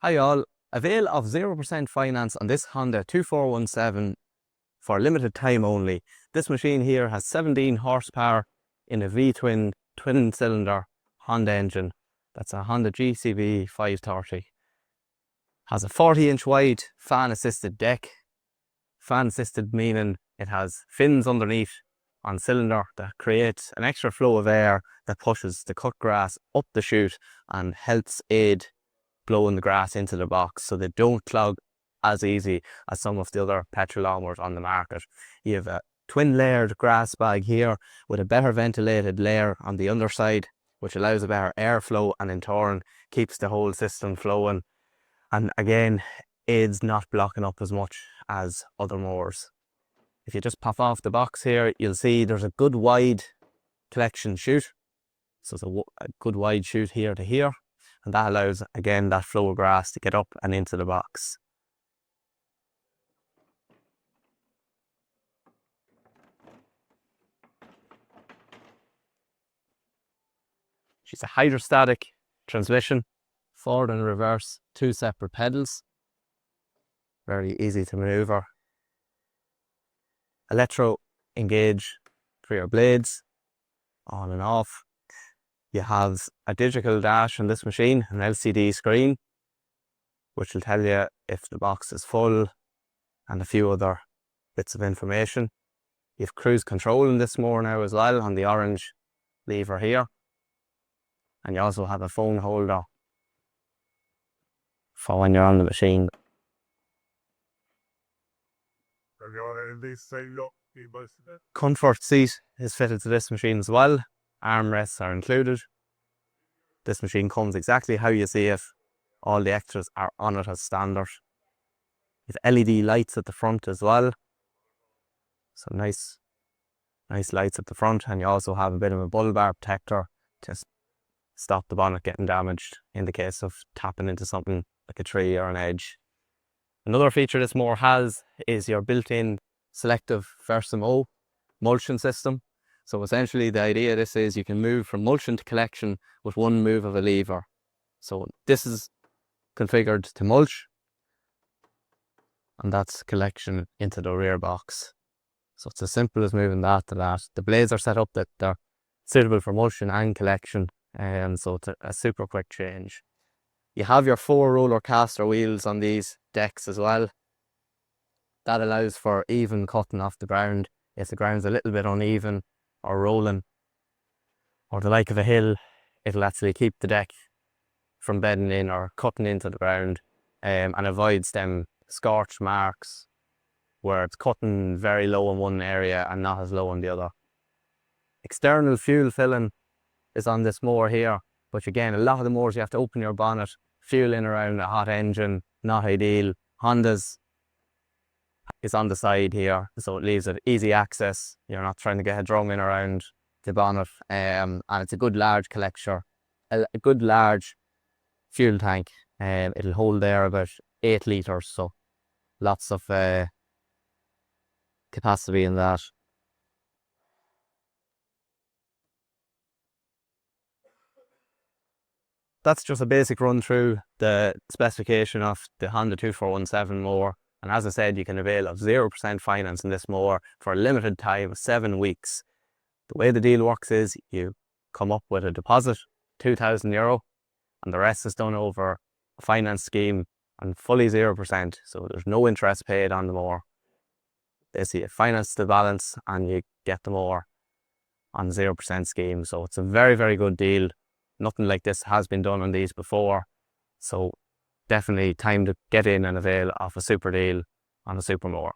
Hi all, avail of 0% finance on this Honda 2417 for a limited time only. This machine here has 17 horsepower in a V-twin twin-cylinder Honda engine. That's a Honda GCV 530. Has a 40-inch wide fan-assisted deck. Fan-assisted meaning it has fins underneath on cylinder that creates an extra flow of air that pushes the cut grass up the chute and helps aid blowing the grass into the box so they don't clog as easy as some of the other petrol lawnmowers on the market. You have a twin layered grass bag here with a better ventilated layer on the underside, which allows a better airflow and in turn keeps the whole system flowing, and again aids not blocking up as much as other mowers. If you just pop off the box here, you'll see there's a good wide collection chute, so it's a good wide chute here to here, and that allows again that flow of grass to get up and into the box. She's a hydrostatic transmission, forward and reverse, two separate pedals, very easy to maneuver. Electro engage for your blades, on and off. You have a digital dash on this machine, an LCD screen, which will tell you if the box is full and a few other bits of information. You have cruise control in this mower now as well on the orange lever here. And you also have a phone holder for when you're on the machine. Comfort seat is fitted to this machine as well. Armrests are included. This machine comes exactly how you see it. All the extras are on it as standard. With LED lights at the front as well. So nice lights at the front, and you also have a bit of a bull bar protector to stop the bonnet getting damaged in the case of tapping into something like a tree or an edge. Another feature this mower has is your built-in Selective Versamow mulching system. So essentially the idea of this is you can move from mulching to collection with one move of a lever. So this is configured to mulch, and that's collection into the rear box. So it's as simple as moving that to that. The blades are set up that they're suitable for mulching and collection, and so it's a super quick change. You have your 4 roller caster wheels on these decks as well. That allows for even cutting off the ground. If the ground's a little bit uneven or rolling or the like of a hill, it'll actually keep the deck from bedding in or cutting into the ground, and avoids them scorch marks where it's cutting very low in one area and not as low in the other. External fuel filling is on this mower here, but again, a lot of the mowers you have to open your bonnet, fuel in around a hot engine, not ideal. Honda's is on the side here, so it leaves it easy access. You're not trying to get a drum in around the bonnet, and it's a good large collector, a good large fuel tank. It'll hold there about 8 litres, so lots of capacity in that. That's just a basic run through the specification of the Honda 2417 mower. And as I said, you can avail of 0% finance in this mower for a limited time of 7 weeks. The way the deal works is you come up with a deposit, €2,000, and the rest is done over a finance scheme and fully 0%. So there's no interest paid on the mower. Basically, you finance the balance and you get the mower on 0% scheme. So it's a very, very good deal. Nothing like this has been done on these before. So definitely time to get in and avail of a super deal on a super mower.